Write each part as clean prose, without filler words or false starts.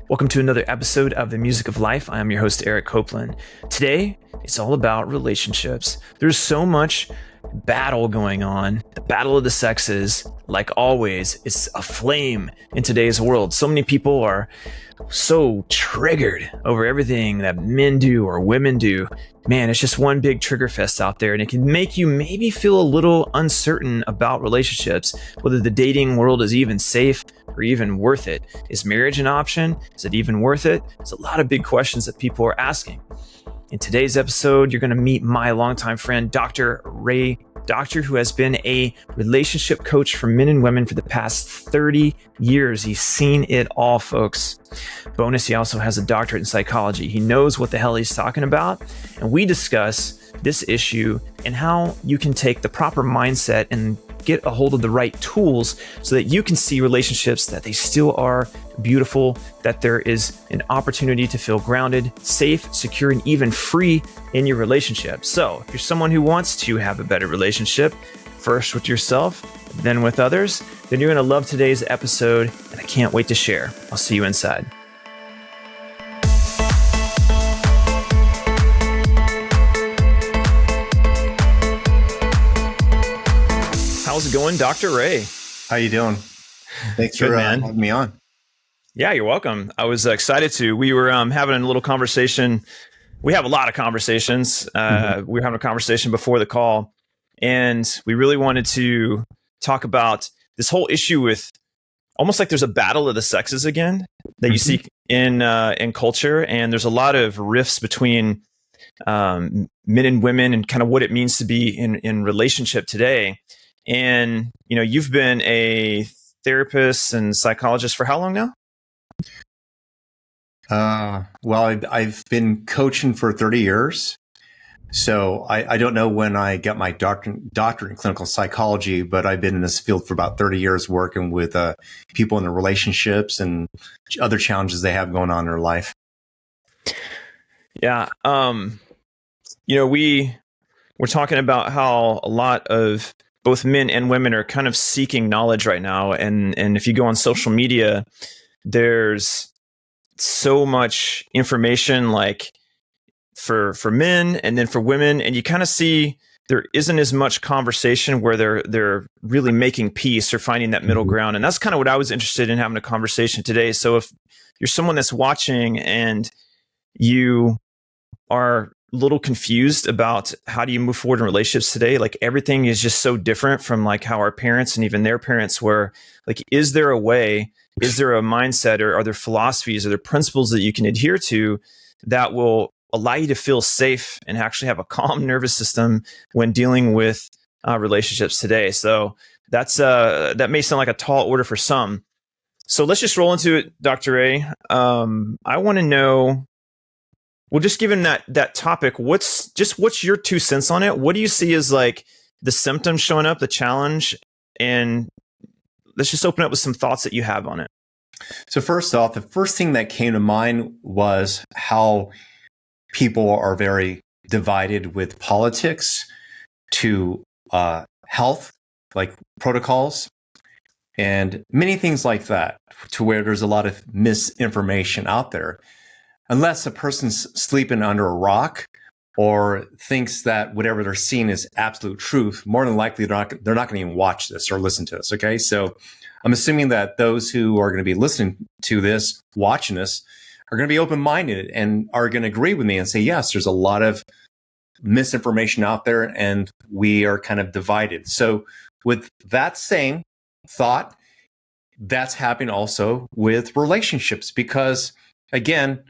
Welcome to another episode of The Music of Life. I am your host, Eric Coplen. Today, it's all about relationships. There's so much battle going on. The battle of the sexes, like always, is aflame in today's world. So many people are so triggered over everything that men do or women do. Man, it's just one big trigger fest out there, and it can make you maybe feel a little uncertain about relationships, whether the dating world is even safe or even worth it. Is marriage an option? Is it even worth it? There's a lot of big questions that people are asking. In today's episode, you're going to meet my longtime friend, Dr. Ray Doctor, who has been a relationship coach for men and women for the past 30 years. He's seen it all, folks. Bonus, he also has a doctorate in psychology. He knows what the hell he's talking about. And we discuss this issue and how you can take the proper mindset and get a hold of the right tools so that you can see relationships that they still are beautiful, that there is an opportunity to feel grounded, safe, secure, and even free in your relationship. So if you're someone who wants to have a better relationship, first with yourself, then with others, then you're going to love today's episode, and I can't wait to share. I'll see you inside. How's it going, Dr. Ray? How you doing? Thanks for having me on. Yeah, you're welcome. I was excited to. We were having a little conversation. We have a lot of conversations. We were having a conversation before the call, and we really wanted to talk about this whole issue with almost like there's a battle of the sexes again that you see in culture, and there's a lot of rifts between men and women and kind of what it means to be in relationship today. And, you know, you've been a therapist and psychologist for how long now? Well, I've been coaching for 30 years. So I don't know when I got my doctorate in clinical psychology, but I've been in this field for about 30 years working with people in their relationships and other challenges they have going on in their life. Yeah. You know, we're talking about how a lot of both men and women are kind of seeking knowledge right now. And if you go on social media, there's so much information like for men and then for women. And you kind of see there isn't as much conversation where they're really making peace or finding that middle ground. And that's kind of what I was interested in having a conversation today. So if you're someone that's watching and you are a little confused about how do you move forward in relationships today, like everything is just so different from like how our parents and even their parents were. Like, is there a way, is there a mindset, or are there philosophies, are there principles that you can adhere to that will allow you to feel safe and actually have a calm nervous system when dealing with relationships today? So that may sound like a tall order for some. So let's just roll into it, Dr. A. I want to know, well, just given that topic, what's your 2 cents on it? What do you see as like the symptoms showing up, the challenge? And let's just open up with some thoughts that you have on it. So first off, the first thing that came to mind was how people are very divided with politics to health, like protocols, and many things like that, to where there's a lot of misinformation out there. Unless a person's sleeping under a rock or thinks that whatever they're seeing is absolute truth, more than likely they're not going to even watch this or listen to this. Okay, so I'm assuming that those who are going to be listening to this, watching this, are going to be open-minded and are going to agree with me and say, yes, there's a lot of misinformation out there and we are kind of divided. So with that same thought, that's happening also with relationships, because again,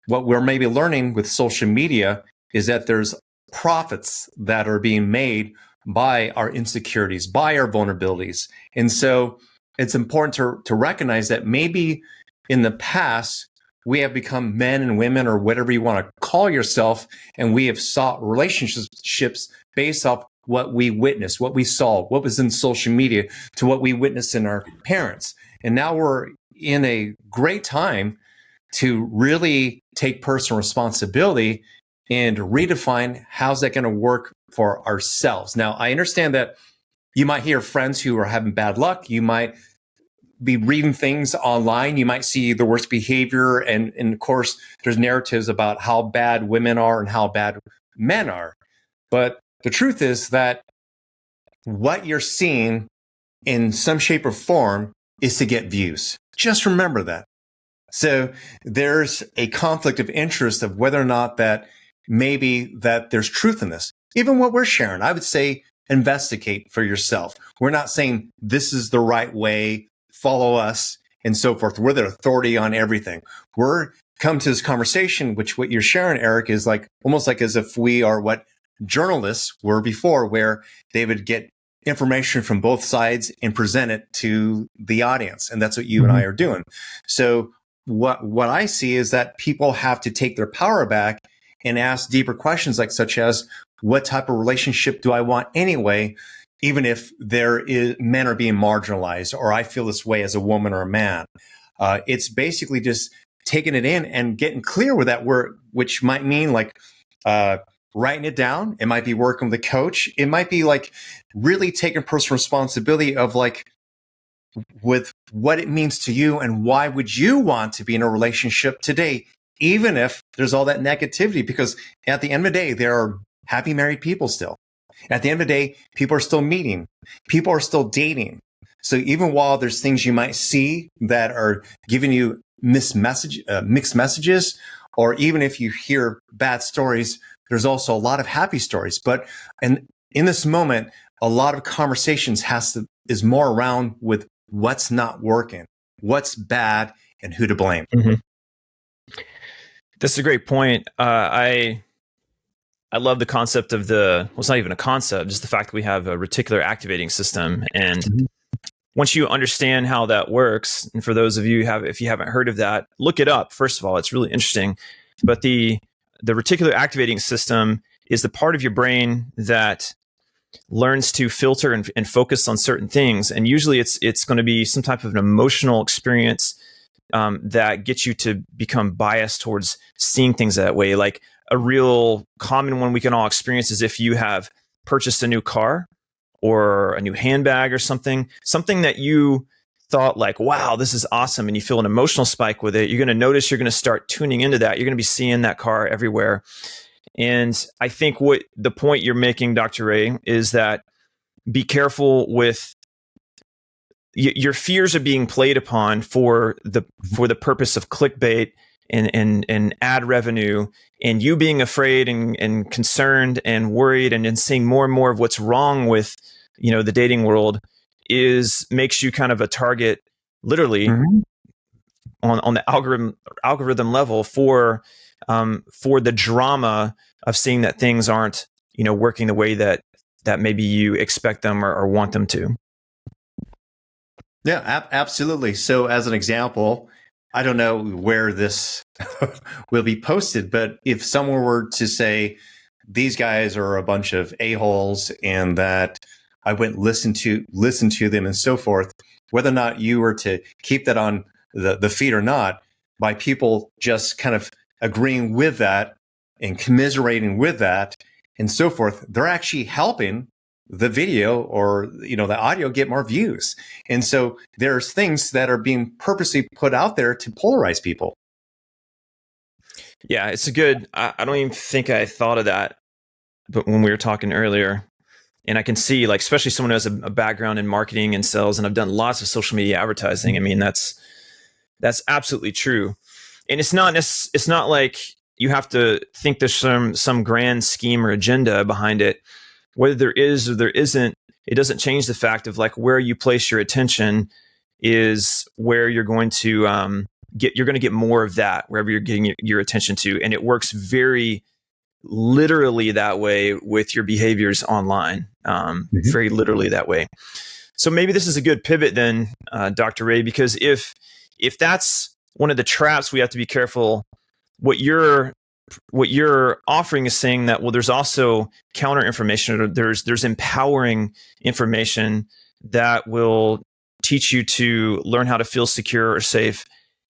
what we're maybe learning with social media is that there's profits that are being made by our insecurities, by our vulnerabilities. And so it's important to recognize that maybe in the past, we have become men and women, or whatever you want to call yourself, and we have sought relationships based off what we witnessed, what we saw, what was in social media, to what we witnessed in our parents. And now we're in a great time to really take personal responsibility and redefine how's that going to work for ourselves. Now, I understand that you might hear friends who are having bad luck. You might be reading things online. You might see the worst behavior. And of course, there's narratives about how bad women are and how bad men are. But the truth is that what you're seeing in some shape or form is to get views. Just remember that. So there's a conflict of interest of whether or not that maybe that there's truth in this. Even what we're sharing, I would say investigate for yourself. We're not saying this is the right way, follow us and so forth. We're the authority on everything. We're come to this conversation, which what you're sharing, Eric, is like almost like as if we are what journalists were before, where they would get information from both sides and present it to the audience. And that's what you and I are doing. So what I see is that people have to take their power back and ask deeper questions, like such as, what type of relationship do I want anyway, even if men are being marginalized, or I feel this way as a woman or a man. It's basically just taking it in and getting clear with that word, which might mean like writing it down. It might be working with a coach. It might be like really taking personal responsibility of like with what it means to you and why would you want to be in a relationship today, even if there's all that negativity, because at the end of the day, there are happy married people still. At the end of the day, people are still meeting. People are still dating. So even while there's things you might see that are giving you mixed messages, or even if you hear bad stories, there's also a lot of happy stories. And in this moment, a lot of conversations is more around with what's not working, what's bad, and who to blame. Mm-hmm. That's a great point. I love the concept of it's not even a concept, just the fact that we have a reticular activating system. And once you understand how that works, and for those of you if you haven't heard of that, look it up. First of all, it's really interesting. But the reticular activating system is the part of your brain that learns to filter and focus on certain things. And usually it's going to be some type of an emotional experience that gets you to become biased towards seeing things that way. Like a real common one we can all experience is if you have purchased a new car or a new handbag or something that you thought like, wow, this is awesome. And you feel an emotional spike with it. You're going to notice you're going to start tuning into that. You're going to be seeing that car everywhere. And I think what the point you're making, Dr. Ray, is that be careful with your fears are being played upon for the purpose of clickbait and ad revenue, and you being afraid and concerned and worried and seeing more and more of what's wrong with the dating world makes you kind of a target, literally on the algorithm level for the drama of seeing that things aren't working the way that maybe you expect them or want them to. Yeah, absolutely. So as an example, I don't know where this will be posted, but if someone were to say these guys are a bunch of a-holes and that I went listen to them and so forth, whether or not you were to keep that on the feed or not, by people just kind of agreeing with that and commiserating with that and so forth, they're actually helping the video or the audio get more views. And so there's things that are being purposely put out there to polarize people. Yeah, it's I don't even think I thought of that, but when we were talking earlier, and I can see, like, especially someone who has a background in marketing and sales, and I've done lots of social media advertising. I mean, that's absolutely true. And it's not like you have to think there's some grand scheme or agenda behind it. Whether there is or there isn't, it doesn't change the fact of like where you place your attention is where you're going to get more of that, wherever you're getting your attention to. And it works very literally that way with your behaviors online, very literally that way. So maybe this is a good pivot then, Dr. Ray, because if that's one of the traps, we have to be careful. What you're offering is saying that, well, there's also counter information, or there's empowering information that will teach you to learn how to feel secure or safe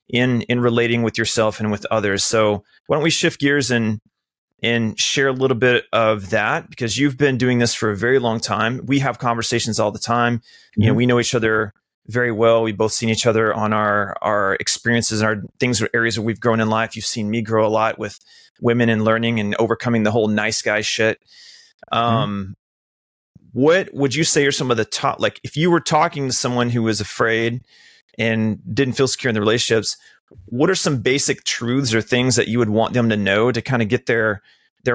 in relating with yourself and with others. So why don't we shift gears and share a little bit of that, because you've been doing this for a very long time. We have conversations all the time. We know each other very well. We've both seen each other on our experiences and our things, areas where we've grown in life. You've seen me grow a lot with women and learning and overcoming the whole nice guy shit. What would you say are some of the top, like if you were talking to someone who was afraid and didn't feel secure in the relationships, what are some basic truths or things that you would want them to know to kind of get their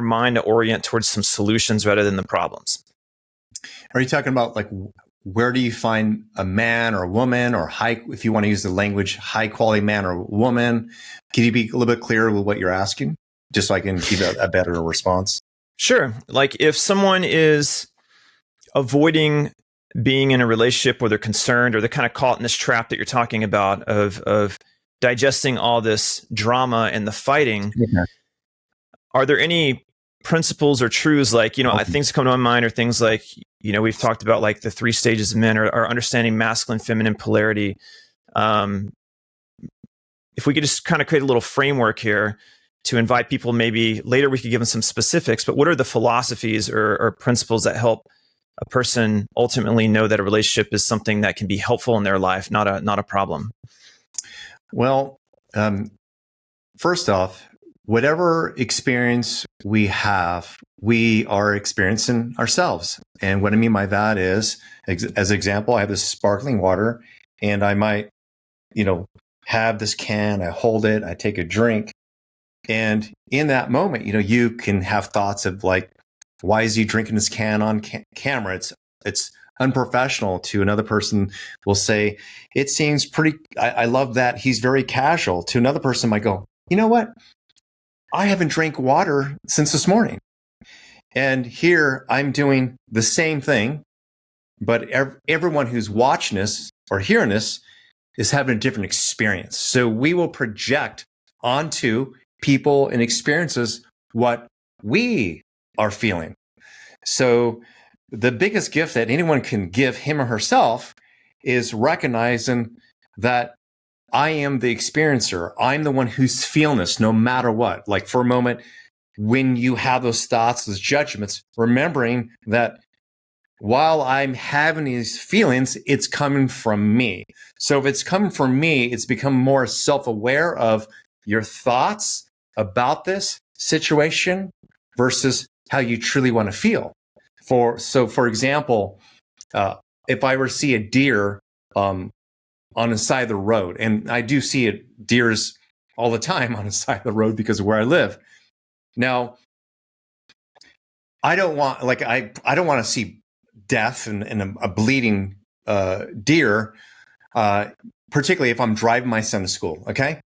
mind to orient towards some solutions rather than the problems? Are you talking about like where do you find a man or a woman, or if you want to use the language, high quality man or woman? Can you be a little bit clearer with what you're asking, just so I can give a better response? Sure. Like if someone is avoiding being in a relationship where they're concerned or they're kind of caught in this trap that you're talking about of digesting all this drama and the fighting, are there any principles or truths like, things come to my mind are things like, we've talked about like the 3 stages of men or understanding masculine, feminine polarity. If we could just kind of create a little framework here to invite people, maybe later we could give them some specifics, but what are the philosophies or principles that help a person ultimately know that a relationship is something that can be helpful in their life, not a problem? Well, first off, whatever experience we have, we are experiencing ourselves. And what I mean by that is, as an example, I have this sparkling water and I might, have this can, I hold it, I take a drink. And in that moment, you can have thoughts of like, why is he drinking this can on camera? It's unprofessional. To another person will say, it seems pretty, I love that he's very casual. To another person might go, you know what? I haven't drank water since this morning. And here I'm doing the same thing, but everyone who's watching this or hearing this is having a different experience. So we will project onto people and experiences what we are feeling. So the biggest gift that anyone can give him or herself is recognizing that I am the experiencer. I'm the one who's feeling this no matter what. Like for a moment, when you have those thoughts, those judgments, remembering that while I'm having these feelings, it's coming from me. So if it's coming from me, it's become more self-aware of your thoughts about this situation versus how you truly want to feel. For example, if I were to see a deer on the side of the road, and I do see deers all the time on the side of the road because of where I live. Now, I don't want to see death and a bleeding deer, particularly if I'm driving my son to school. Okay,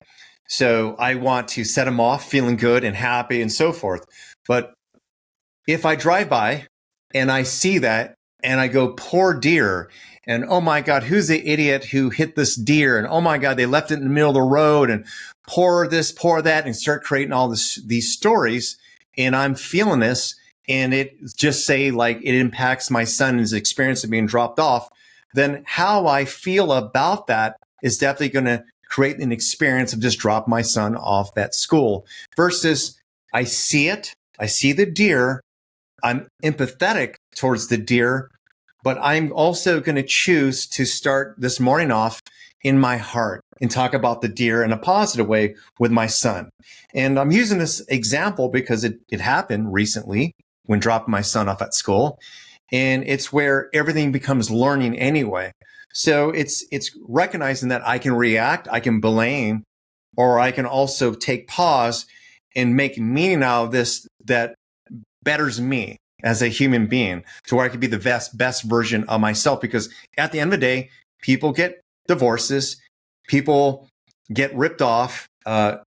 so I want to set him off feeling good and happy and so forth. But if I drive by and I see that and I go, poor deer, and oh my God, who's the idiot who hit this deer? And oh my God, they left it in the middle of the road, and poor this, poor that, and start creating all these stories. And I'm feeling this, and it just say like it impacts my son's experience of being dropped off. Then how I feel about that is definitely going to create an experience of just drop my son off at school versus I see it, I see the deer, I'm empathetic towards the deer, but I'm also going to choose to start this morning off in my heart and talk about the deer in a positive way with my son. And I'm using this example because it happened recently when dropping my son off at school. And it's where everything becomes learning anyway. So it's recognizing that I can react, I can blame, or I can also take pause and make meaning out of this that betters me as a human being to where I could be the best version of myself. Because at the end of the day, people get divorces, people get ripped off,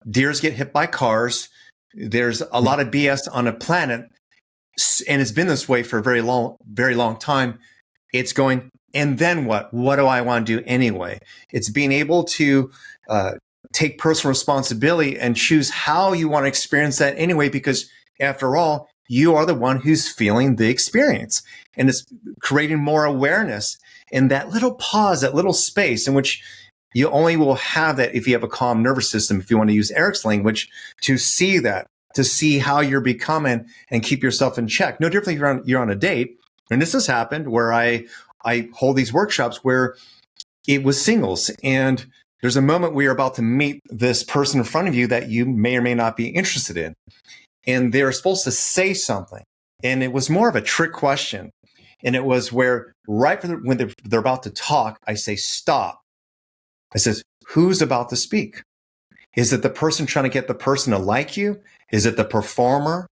deers get hit by cars. There's a lot of BS on the planet. And it's been this way for a very long time. It's going, and then what? What do I want to do anyway? It's being able to take personal responsibility and choose how you want to experience that anyway, because after all, you are the one who's feeling the experience. And it's creating more awareness in that little pause, that little space in which you only will have that if you have a calm nervous system, if you want to use Eric's language, to see that, to see how you're becoming and keep yourself in check. No differently, you're on a date. And this has happened where I hold these workshops where it was singles. And there's a moment where you're about to meet this person in front of you that you may or may not be interested in. And they're supposed to say something. And it was more of a trick question. And it was where when they're about to talk, I say, stop. I says, who's about to speak? Is it the person trying to get the person to like you? Is it the performer?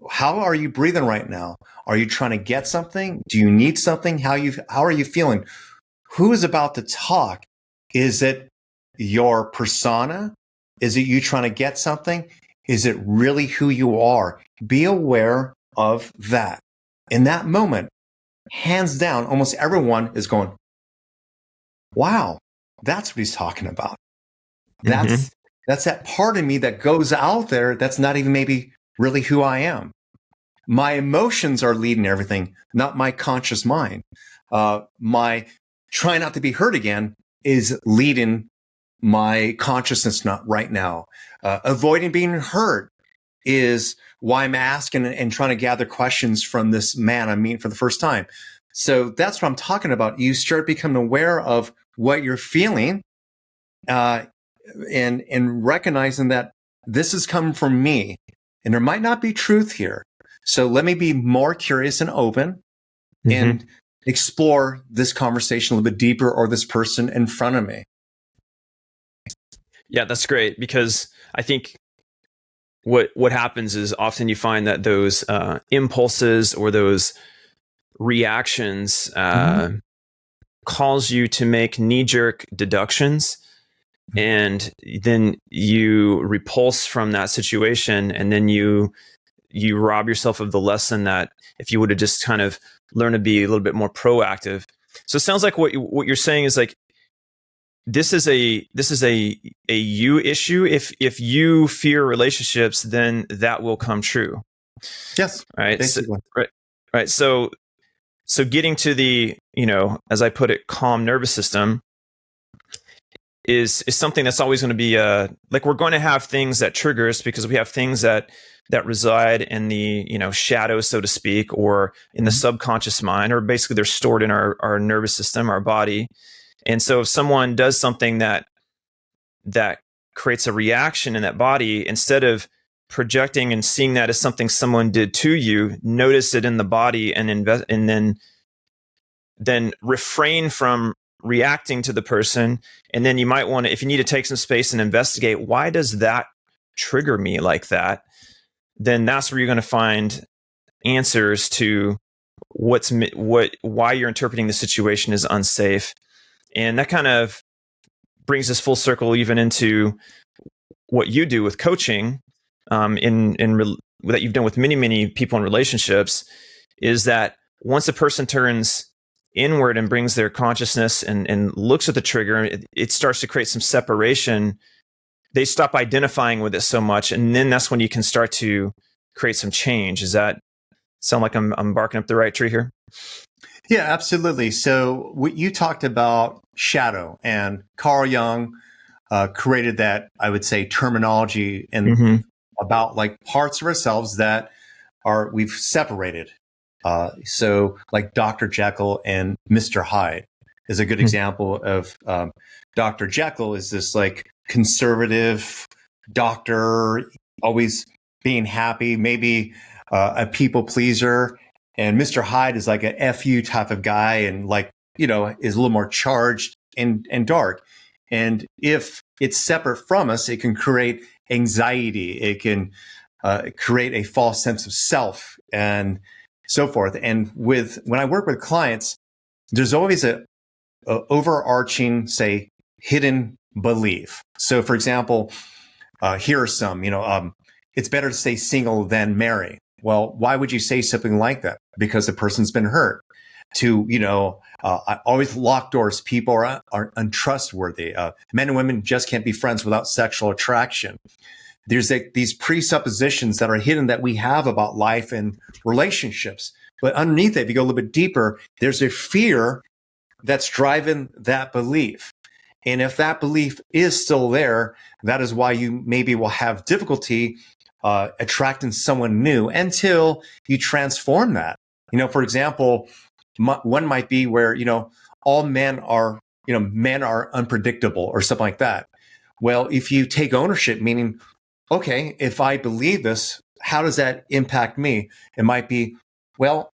How are you breathing right now? Are you trying to get something? Do you need something? How are you feeling? Who is about to talk? Is it your persona? Is it you trying to get something? Is it really who you are? Be aware of that. In that moment, hands down, almost everyone is going, wow, that's what he's talking about. Mm-hmm. That's that part of me that goes out there that's not even maybe really who I am. My emotions are leading everything, not my conscious mind. My try not to be hurt again is leading my consciousness not right now. Avoiding being hurt is why I'm asking and trying to gather questions from this man I'm meeting for the first time. So that's what I'm talking about. You start becoming aware of what you're feeling, and recognizing that this is coming from me, and there might not be truth here. So let me be more curious and open, and explore this conversation a little bit deeper, or this person in front of me. Yeah, that's great, because I think what happens is often you find that those impulses or those reactions cause you to make knee-jerk deductions, and then you repulse from that situation, and then you rob yourself of the lesson that if you would have just kind of learned to be a little bit more proactive. So it sounds like what you're saying is like, this is a you issue. If you fear relationships, then that will come true. Yes. Right. Basically. Right. So getting to the, as I put it, calm nervous system is something that's always going to be like, we're going to have things that trigger us, because we have things that reside in the shadows, so to speak, or in the subconscious mind, or basically they're stored in our nervous system, our body. And so if someone does something that creates a reaction in that body, instead of projecting and seeing that as something someone did to you, notice it in the body, and and then refrain from reacting to the person. And then you might want to, if you need to take some space and investigate, why does that trigger me like that? Then that's where you're going to find answers to why you're interpreting the situation as unsafe. And that kind of brings us full circle even into what you do with coaching, that you've done with many people in relationships, is that once a person turns inward and brings their consciousness and looks at the trigger, it starts to create some separation. They stop identifying with it so much, and then that's when you can start to create some change. Does that sound like I'm barking up the right tree here? Yeah, absolutely. So you talked about shadow, and Carl Jung created that, I would say, terminology and about like parts of ourselves that we've separated. So like Dr. Jekyll and Mr. Hyde is a good example of Dr. Jekyll is this like conservative doctor, always being happy, maybe a people pleaser. And Mr. Hyde is like a FU type of guy, and like, is a little more charged and dark. And if it's separate from us, it can create anxiety. It can create a false sense of self and so forth. And when I work with clients, there's always a overarching, say, hidden belief. So for example, here are some, it's better to stay single than marry. Well, why would you say something like that? Because the person's been hurt. I always lock doors. People are untrustworthy. Men and women just can't be friends without sexual attraction. There's these presuppositions that are hidden that we have about life and relationships. But underneath it, if you go a little bit deeper, there's a fear that's driving that belief. And if that belief is still there, that is why you maybe will have difficulty attracting someone new until you transform that. For example, one might be where, all men are men are unpredictable or something like that. Well, if you take ownership, meaning, okay, if I believe this, how does that impact me? It might be, well,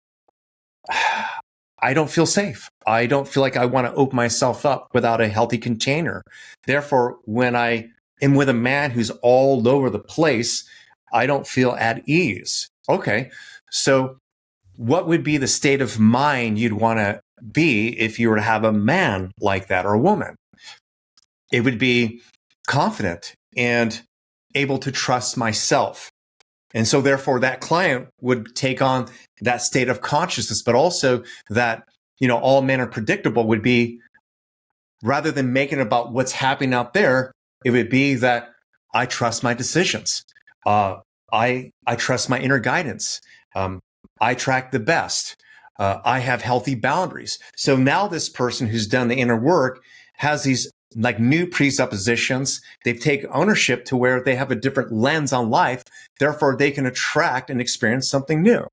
I don't feel safe. I don't feel like I want to open myself up without a healthy container. Therefore, when I am with a man who's all over the place, I don't feel at ease. Okay. So what would be the state of mind you'd want to be if you were to have a man like that or a woman? It would be confident and able to trust myself. And so therefore that client would take on that state of consciousness, but also that, all men are predictable would be, rather than making it about what's happening out there, it would be that I trust my decisions. I trust my inner guidance. I track the best. I have healthy boundaries. So now this person who's done the inner work has these like new presuppositions. They've taken ownership to where they have a different lens on life. Therefore, they can attract and experience something new.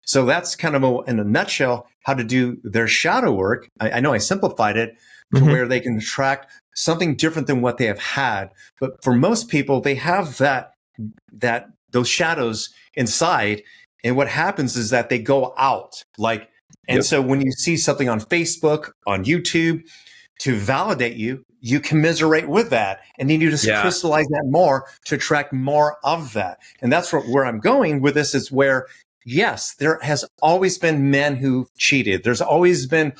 So that's kind of in a nutshell how to do their shadow work. I know I simplified it to where they can attract something different than what they have had. But for most people, they have those shadows inside. And what happens is that they go out so when you see something on Facebook, on YouTube, to validate you, you commiserate with that. And then you just crystallize that more to attract more of that. And that's where I'm going with this is where, yes, there has always been men who cheated. There's always been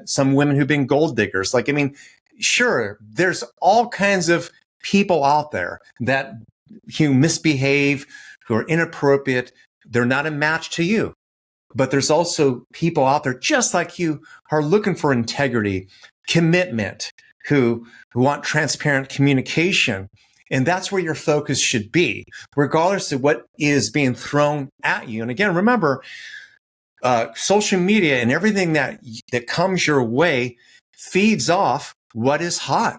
some women who've been gold diggers. Sure, there's all kinds of people out there that who misbehave, who are inappropriate. They're not a match to you. But there's also people out there just like you who are looking for integrity, commitment, who want transparent communication. And that's where your focus should be, regardless of what is being thrown at you. And again, remember, social media and everything that comes your way feeds off what is hot.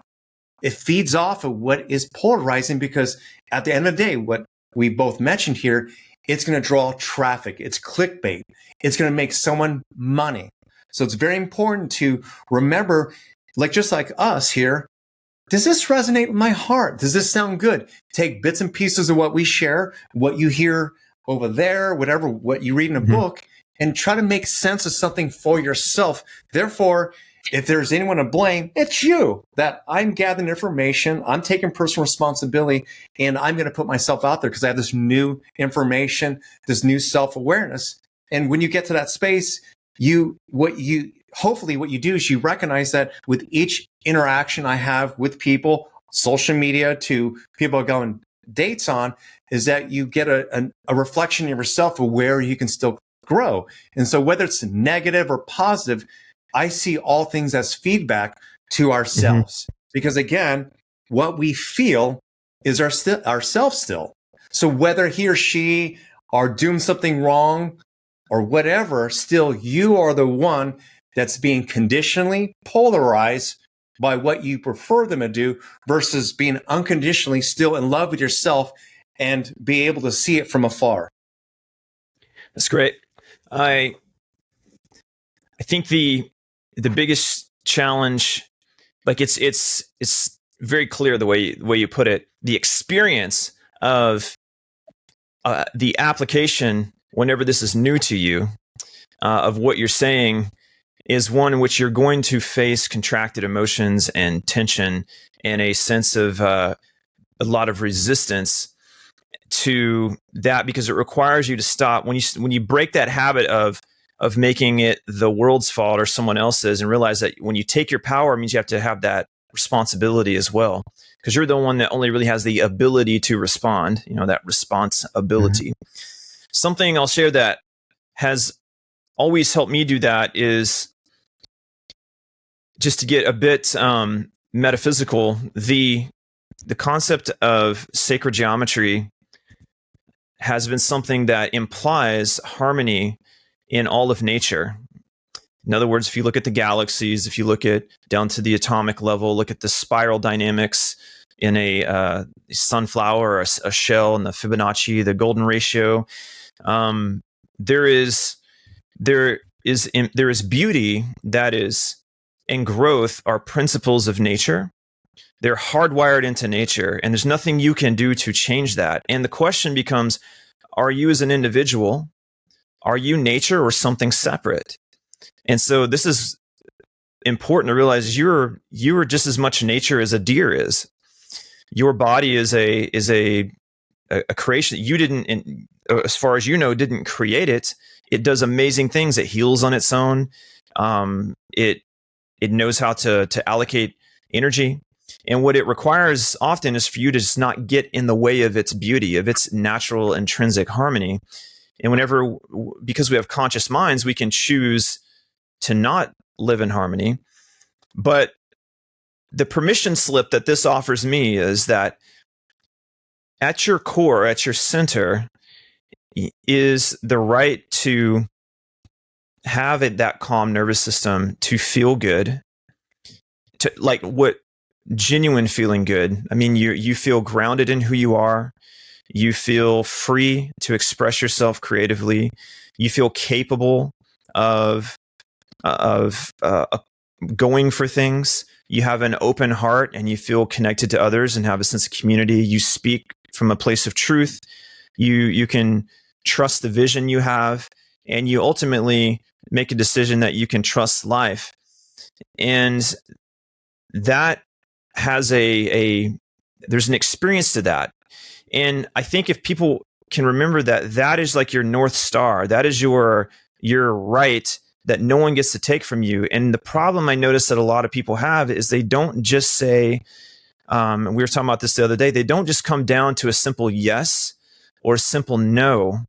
It feeds off of what is polarizing, because at the end of the day, what we both mentioned here, it's going to draw traffic. It's clickbait. It's going to make someone money. So it's very important to remember, just like us here, does this resonate with my heart? Does this sound good? Take bits and pieces of what we share, what you hear over there, what you read in a book, and try to make sense of something for yourself. Therefore, if there's anyone to blame, it's you. That I'm gathering information, I'm taking personal responsibility, and I'm going to put myself out there because I have this new information, this new self-awareness. And when you get to that space, what you do is you recognize that with each interaction I have with people, social media to people I go on dates on, is that you get a reflection of yourself of where you can still grow. And so whether it's negative or positive, I see all things as feedback to ourselves. Because again, what we feel is ourselves still. So whether he or she are doing something wrong or whatever, still you are the one that's being conditionally polarized by what you prefer them to do versus being unconditionally still in love with yourself and be able to see it from afar. That's great. I think the biggest challenge, it's very clear the way you put it. The experience of the application, whenever this is new to you, of what you're saying, is one in which you're going to face contracted emotions and tension and a sense of a lot of resistance to that, because it requires you to stop when you break that habit of making it the world's fault or someone else's, and realize that when you take your power, it means you have to have that responsibility as well, because you're the one that only really has the ability to respond, that responsibility. Something I'll share that has always helped me do that is just to get a bit metaphysical. The concept of sacred geometry has been something that implies harmony in all of nature. In other words, if you look at the galaxies, if you look at down to the atomic level, look at the spiral dynamics in a sunflower or a shell, and the Fibonacci, the golden ratio, there is beauty that is and growth are principles of nature. They're hardwired into nature, and there's nothing you can do to change that. And the question becomes, are you as an individual, are you nature or something separate? And so this is important to realize you're just as much nature as a deer is. Your body is a creation that you didn't, as far as you know, didn't create it. It does amazing things. It heals on its own. It knows how to allocate energy. And what it requires often is for you to just not get in the way of its beauty, of its natural intrinsic harmony. And because we have conscious minds, we can choose to not live in harmony. But the permission slip that this offers me is that at your core, at your center, is the right to have that calm nervous system, to feel good, to like what genuine feeling good. I mean, you feel grounded in who you are. You feel free to express yourself creatively. You feel capable of going for things. You have an open heart and you feel connected to others and have a sense of community. You speak from a place of truth. You can trust the vision you have, and you ultimately make a decision that you can trust life. And that has there's an experience to that. And I think if people can remember that is like your North Star, that is your right that no one gets to take from you. And the problem I notice that a lot of people have is they don't just say, we were talking about this the other day, they don't just come down to a simple yes or a simple no.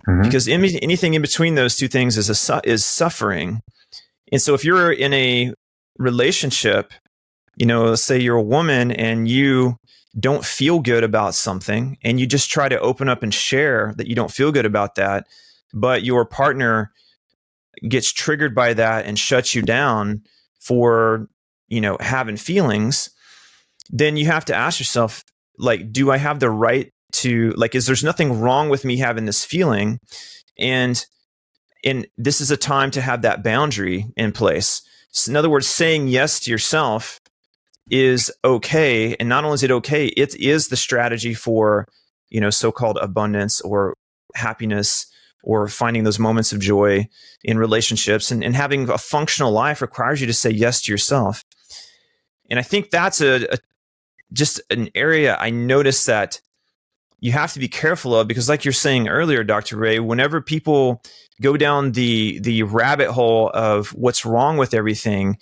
Mm-hmm. Because anything in between those two things is suffering. And so if you're in a relationship, let's say you're a woman and you don't feel good about something, and you just try to open up and share that you don't feel good about that, but your partner gets triggered by that and shuts you down for, having feelings, then you have to ask yourself, like, do I have the right to, like, there's nothing wrong with me having this feeling? And this is a time to have that boundary in place. So in other words, saying yes to yourself is okay. And not only is it okay, it is the strategy for, so-called abundance or happiness, or finding those moments of joy in relationships. And having a functional life requires you to say yes to yourself. And I think that's just an area I noticed that you have to be careful of, because like you're saying earlier, Dr. Ray, whenever people go down the rabbit hole of what's wrong with everything,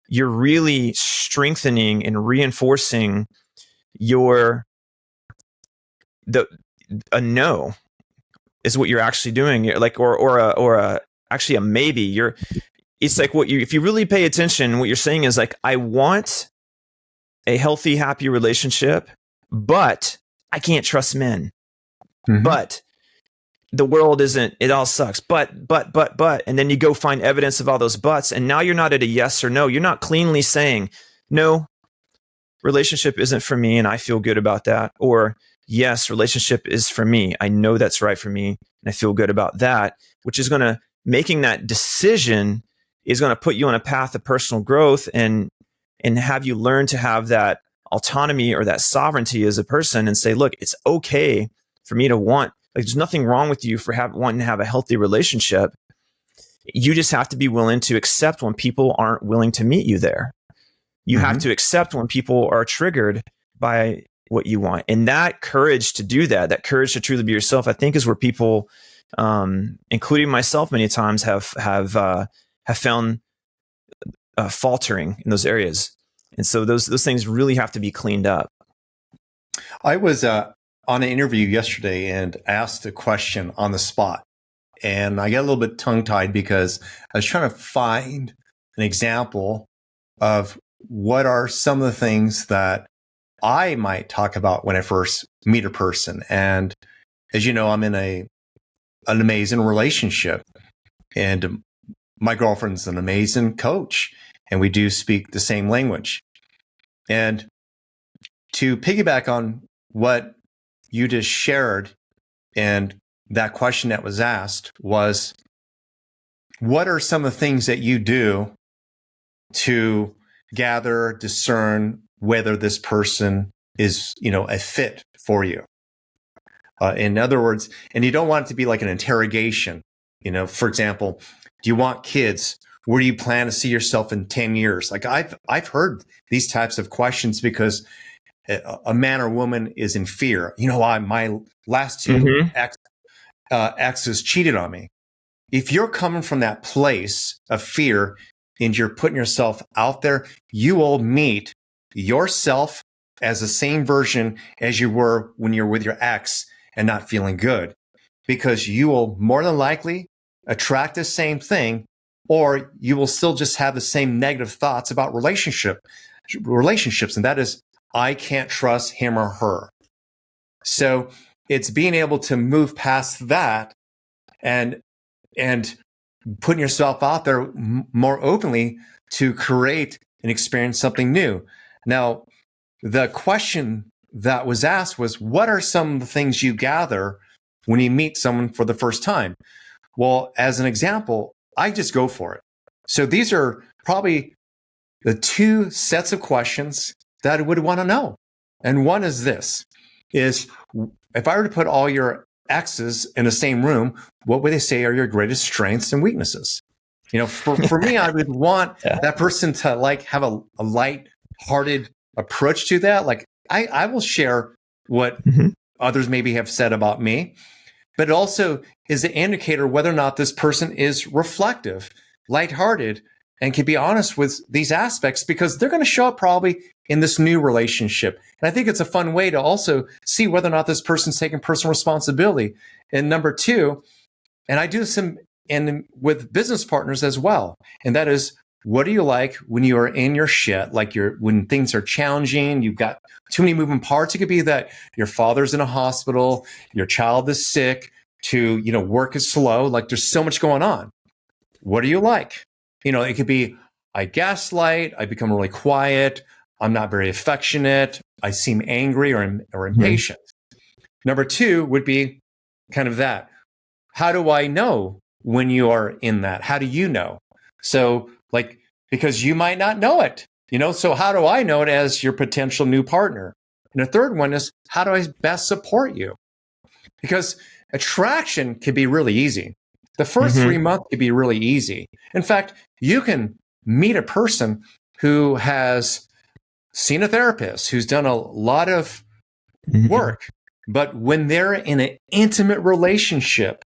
you're really strengthening and reinforcing a no is what you're actually doing. You're like, actually a maybe. It's like if you really pay attention, what you're saying is like, I want a healthy, happy relationship, but I can't trust men. Mm-hmm. But the world it all sucks. But, and then you go find evidence of all those buts. And now you're not at a yes or no. You're not cleanly saying, no, relationship isn't for me, and I feel good about that. Or, yes, relationship is for me. I know that's right for me, and I feel good about that, which is making that decision is going to put you on a path of personal growth and have you learn to have that autonomy or that sovereignty as a person and say, look, it's okay for me to want, like, there's nothing wrong with you for wanting to have a healthy relationship. You just have to be willing to accept when people aren't willing to meet you there. You mm-hmm. have to accept when people are triggered by what you want. And that courage to do that courage to truly be yourself, I think is where people, including myself many times, have found faltering in those areas. And so those things really have to be cleaned up. I was on an interview yesterday and asked a question on the spot. And I got a little bit tongue-tied because I was trying to find an example of what are some of the things that I might talk about when I first meet a person. And as you know, I'm in an amazing relationship, and my girlfriend's an amazing coach, and we do speak the same language. And to piggyback on what you just shared, and that question that was asked was, what are some of the things that you do to gather, discern whether this person is, a fit for you. In other words, and you don't want it to be like an interrogation. For example, do you want kids? Where do you plan to see yourself in 10 years? Like I've heard these types of questions because a man or woman is in fear. My last two exes cheated on me. If you're coming from that place of fear and you're putting yourself out there, you will meet yourself as the same version as you were when you're with your ex and not feeling good, because you will more than likely attract the same thing, or you will still just have the same negative thoughts about relationships. And that is, I can't trust him or her. So it's being able to move past that and putting yourself out there more openly to create and experience something new. Now, the question that was asked was, what are some of the things you gather when you meet someone for the first time? Well, as an example, I just go for it. So these are probably the two sets of questions that I would want to know. And one is this, is if I were to put all your exes in the same room, what would they say are your greatest strengths and weaknesses? For me, I would want that person to have a light-hearted approach to that. Like I will share what others maybe have said about me, but it also is an indicator whether or not this person is reflective, lighthearted, and can be honest with these aspects, because they're going to show up probably in this new relationship. And I think it's a fun way to also see whether or not this person's taking personal responsibility. And number two, and I do this with business partners as well, and that is, what do you like when you are in your shit? When things are challenging, you've got too many moving parts. It could be that your father's in a hospital, your child is sick, work is slow. Like there's so much going on. What do you like? It could be, I gaslight, I become really quiet, I'm not very affectionate, I seem angry or impatient. Number two would be kind of that. How do I know when you are in that? How do you know? So because you might not know it, so how do I know it as your potential new partner? And the third one is, how do I best support you? Because attraction can be really easy. The first 3 months can be really easy. In fact, you can meet a person who has seen a therapist, who's done a lot of work, but when they're in an intimate relationship,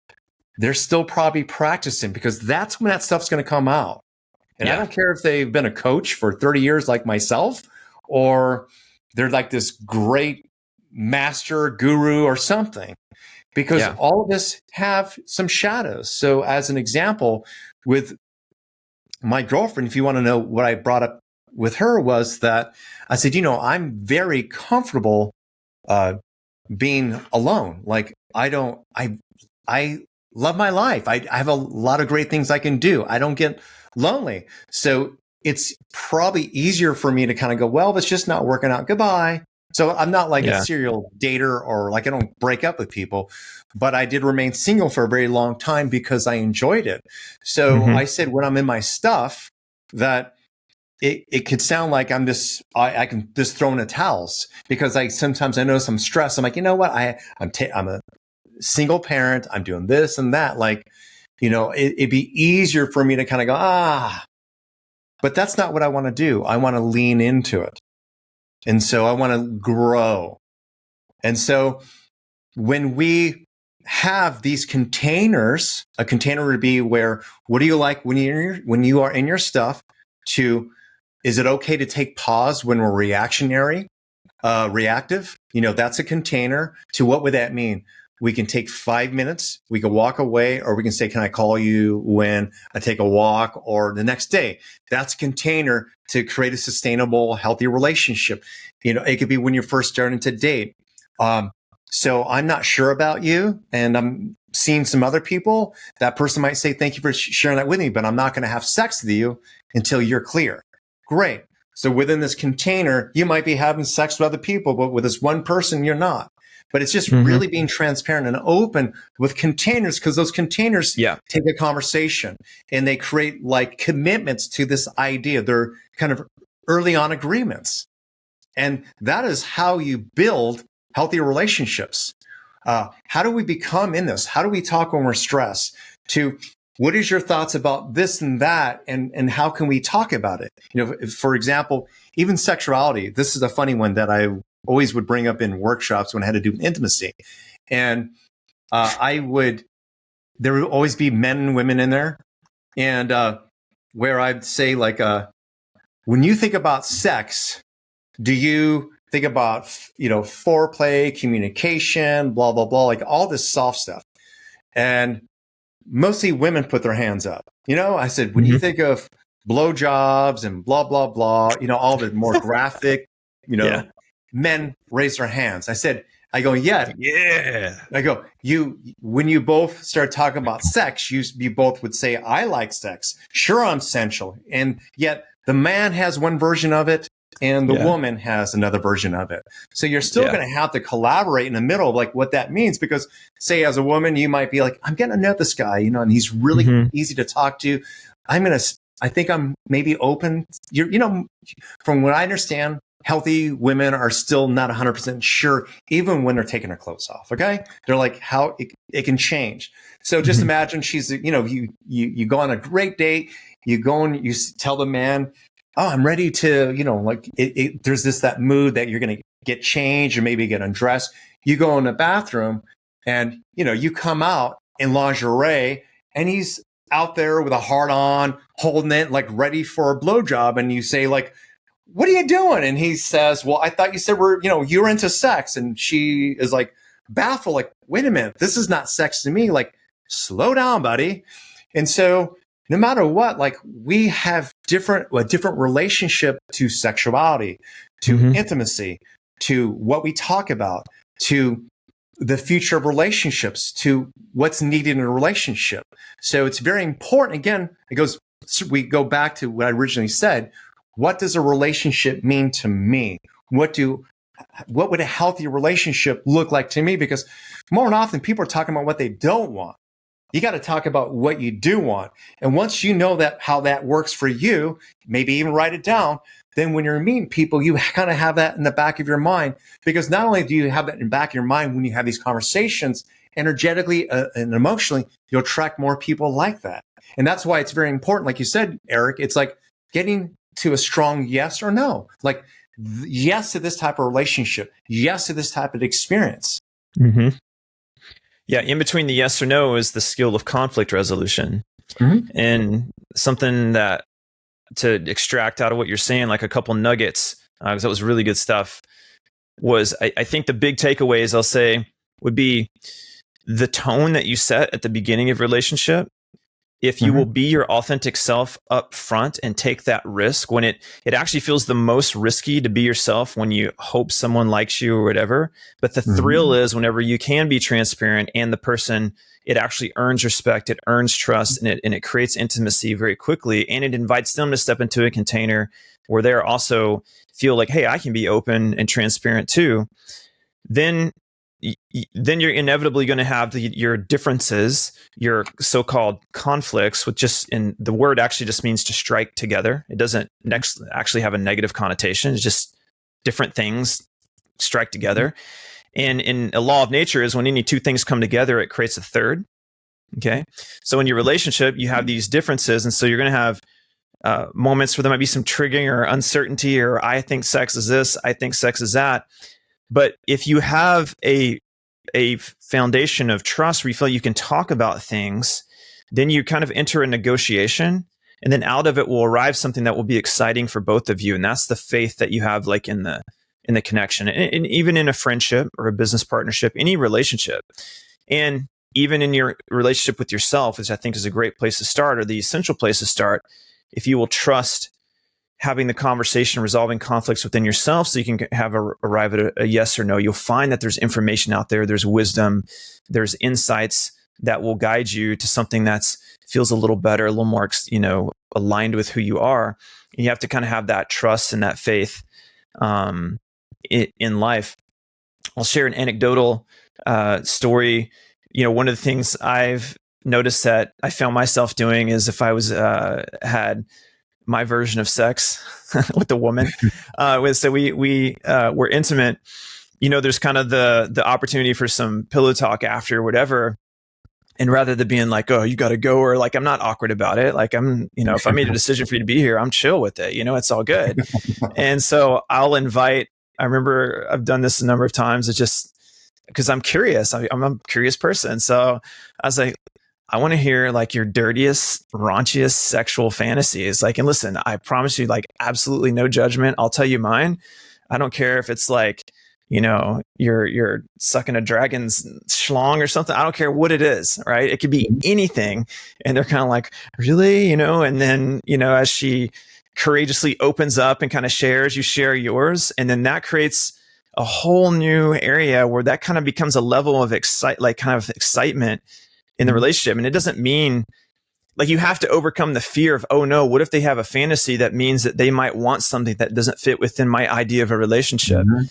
they're still probably practicing, because that's when that stuff's going to come out. And I don't care if they've been a coach for 30 years like myself, or they're like this great master guru or something, because all of us have some shadows. So as an example, with my girlfriend, if you want to know what I brought up with her, was that I said, I'm very comfortable being alone. Like I love my life. I have a lot of great things I can do. I don't get lonely. So it's probably easier for me to kind of go, well, it's just not working out. Goodbye. So I'm not like a serial dater, or I don't break up with people, but I did remain single for a very long time because I enjoyed it. So I said, when I'm in my stuff, that it could sound like I can just throw in the towels, because sometimes I notice I'm stressed. I'm like, you know what? I'm a single parent. I'm doing this and that. It'd be easier for me to kind of go, but that's not what I want to do. I want to lean into it. And so I want to grow. And so when we have these containers, a container would be where, what do you like when you are in your stuff? To, is it okay to take pause when we're reactive? That's a container. To, what would that mean? We can take 5 minutes, we can walk away, or we can say, can I call you when I take a walk, or the next day? That's a container to create a sustainable, healthy relationship. It could be when you're first starting to date. So I'm not sure about you, and I'm seeing some other people. That person might say, thank you for sharing that with me, but I'm not going to have sex with you until you're clear. Great. So within this container, you might be having sex with other people, but with this one person, you're not. But it's just really being transparent and open with containers, because those containers take a conversation and they create like commitments to this idea. They're kind of early on agreements. And that is how you build healthy relationships. How do we become in this? How do we talk when we're stressed? To what is your thoughts about this and that? And how can we talk about it? You know, for example, even sexuality. This is a funny one that I always would bring up in workshops when I had to do intimacy. And there would always be men and women in there. And where I'd say, like, when you think about sex, do you think about, foreplay, communication, blah, blah, blah, like all this soft stuff? And mostly women put their hands up. I said, when you think of blowjobs and blah, blah, blah, all the more graphic, men raise their hands. I go, yeah. I go, when you both start talking about sex, you both would say, I like sex. Sure, I'm sensual. And yet the man has one version of it and the woman has another version of it. So you're still going to have to collaborate in the middle, like what that means. Because say as a woman, you might be like, I'm getting to know this guy, and he's really easy to talk to. I think I'm maybe open. From what I understand, healthy women are still not 100% sure, even when they're taking their clothes off. Okay. They're like, how it can change. So just imagine she's, you go on a great date, you go and you tell the man, oh, I'm ready to, there's that mood that you're going to get changed or maybe get undressed. You go in the bathroom and, you come out in lingerie and he's out there with a heart on, holding it, like ready for a blowjob. And you say, like, what are you doing? And he says, well, I thought you said you were into sex. And she is like baffled, like, wait a minute, this is not sex to me. Like, slow down, buddy. And so no matter what, like, we have a different relationship to sexuality, to intimacy, to what we talk about, to the future of relationships, to what's needed in a relationship. So it's very important. Again, we go back to what I originally said. What does a relationship mean to me? What would a healthy relationship look like to me? Because more than often, people are talking about what they don't want. You got to talk about what you do want. And once you know how that works for you, maybe even write it down, then when you're meeting people, you kind of have that in the back of your mind. Because not only do you have that in the back of your mind when you have these conversations, energetically and emotionally, you'll attract more people like that. And that's why it's very important. Like you said, Eric, it's like getting to a strong yes or no. Like, yes to this type of relationship, yes to this type of experience. Yeah, in between the yes or no is the skill of conflict resolution. And something that to extract out of what you're saying, like a couple nuggets, because that was really good stuff, was I think the big takeaways I'll say would be the tone that you set at the beginning of your relationship. If you will be your authentic self up front and take that risk when it actually feels the most risky to be yourself when you hope someone likes you or whatever. But the thrill is whenever you can be transparent and the person, it actually earns respect, it earns trust, and it creates intimacy very quickly. And it invites them to step into a container where they're also feel like, hey, I can be open and transparent too. Then you're inevitably going to have your differences, your so-called conflicts, which the word actually just means to strike together. It doesn't actually have a negative connotation. It's just different things strike together. And in a law of nature is when any two things come together, it creates a third. Okay. So in your relationship, you have these differences. And so you're going to have moments where there might be some triggering or uncertainty, or I think sex is this, I think sex is that. But if you have a foundation of trust where you feel you can talk about things, then you kind of enter a negotiation, and then out of it will arrive something that will be exciting for both of you. And that's the faith that you have, like in the connection, and even in a friendship or a business partnership, any relationship. And even in your relationship with yourself, which I think is a great place to start, or the essential place to start, if you will trust having the conversation, resolving conflicts within yourself so you can arrive at a yes or no, you'll find that there's information out there, there's wisdom, there's insights that will guide you to something that feels a little better, a little more, aligned with who you are. You have to kind of have that trust and that faith in life. I'll share an anecdotal story. One of the things I've noticed that I found myself doing is if I was had my version of sex with a woman, so we were intimate. There's kind of the opportunity for some pillow talk after or whatever. And rather than being like, oh, you got to go, or like, I'm not awkward about it. Like if I made a decision for you to be here, I'm chill with it. It's all good. And so I remember I've done this a number of times. It's just because I'm curious. I'm a curious person. So I was like, I want to hear like your dirtiest, raunchiest sexual fantasies. Like, and listen, I promise you, like, absolutely no judgment. I'll tell you mine. I don't care if it's like, you're sucking a dragon's schlong or something. I don't care what it is, right? It could be anything. And they're kind of like, really? And then, as she courageously opens up and kind of shares, you share yours. And then that creates a whole new area where that kind of becomes a level of excitement in the relationship. And it doesn't mean like you have to overcome the fear of, oh no, what if they have a fantasy that means that they might want something that doesn't fit within my idea of a relationship? Mm-hmm.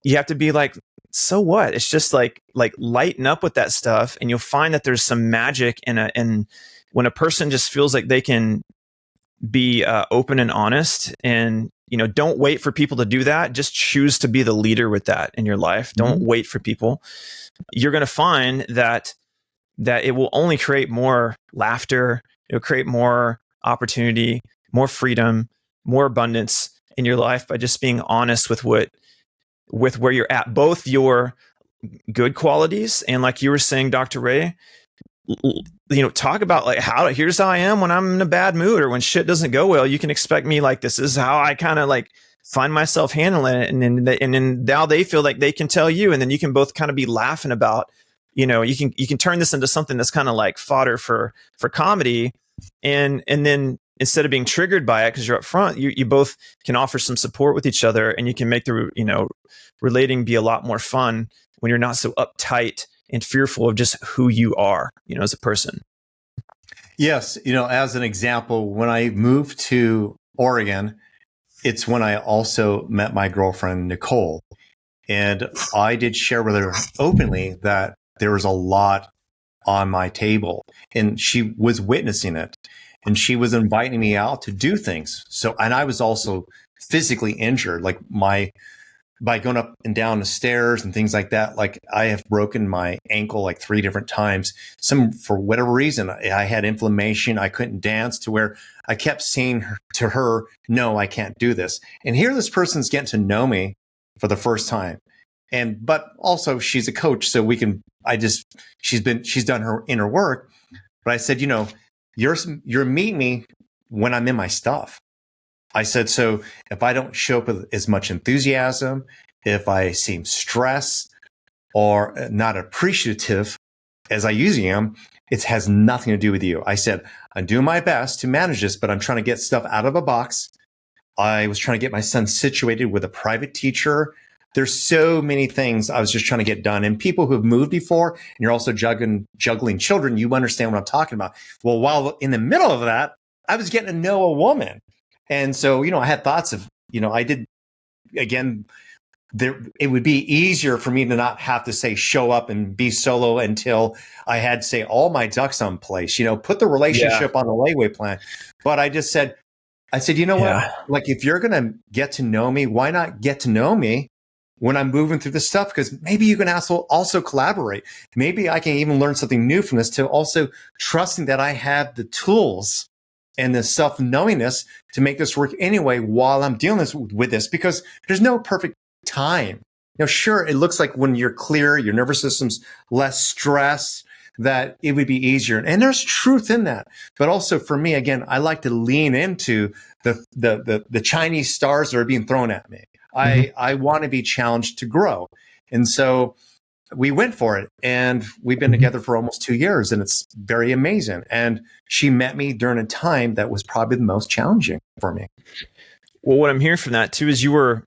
You have to be like, so what? It's just like lighten up with that stuff, and you'll find that there's some magic in when a person just feels like they can be open and honest, and don't wait for people to do that. Just choose to be the leader with that in your life. Mm-hmm. Don't wait for people. You're going to find that it will only create more laughter. It'll create more opportunity, more freedom, more abundance in your life by just being honest with where you're at, both your good qualities and, like you were saying, Dr. Ray, talk about like here's how I am when I'm in a bad mood or when shit doesn't go well. You can expect me like this is how I kind of like find myself handling it, and then now they feel like they can tell you, and then you can both kind of be laughing about, you can turn this into something that's kind of like fodder for comedy, and then instead of being triggered by it because you're up front, you both can offer some support with each other, and you can make the relating be a lot more fun when you're not so uptight and fearful of just who you are, as a person. Yes. As an example, when I moved to Oregon, it's when I also met my girlfriend, Nicole. And I did share with her openly that there was a lot on my table, and she was witnessing it, and she was inviting me out to do things. So, and I was also physically injured, like by going up and down the stairs and things like that. Like I have broken my ankle like 3 different times. For whatever reason, I had inflammation. I couldn't dance, to where I kept saying to her, no, I can't do this. And here this person's getting to know me for the first time. But also she's a coach, so she's done her inner work. But I said, you're meeting me when I'm in my stuff. I said, so if I don't show up with as much enthusiasm, if I seem stressed or not appreciative as I usually am, it has nothing to do with you. I said, I'm doing my best to manage this, but I'm trying to get stuff out of a box. I was trying to get my son situated with a private teacher. There's so many things I was just trying to get done. And people who have moved before, and you're also juggling children, you understand what I'm talking about. Well, while in the middle of that, I was getting to know a woman. And so, I had thoughts of, I did, again, it would be easier for me to not have to say, show up and be solo until I had, say, all my ducks on place, put the relationship on a layaway plan. But I said, you know what, like, if you're going to get to know me, why not get to know me when I'm moving through this stuff? Because maybe you can also collaborate. Maybe I can even learn something new from this, to also trusting that I have the tools and the self-knowingness to make this work anyway while I'm dealing with this, because there's no perfect time. Sure, it looks like when you're clear, your nervous system's less stressed, that it would be easier. And there's truth in that. But also for me, again, I like to lean into the Chinese stars that are being thrown at me. Mm-hmm. I want to be challenged to grow. And so we went for it, and we've been together for almost 2 years, and it's very amazing. And she met me during a time that was probably the most challenging for me. Well, what I'm hearing from that too is you were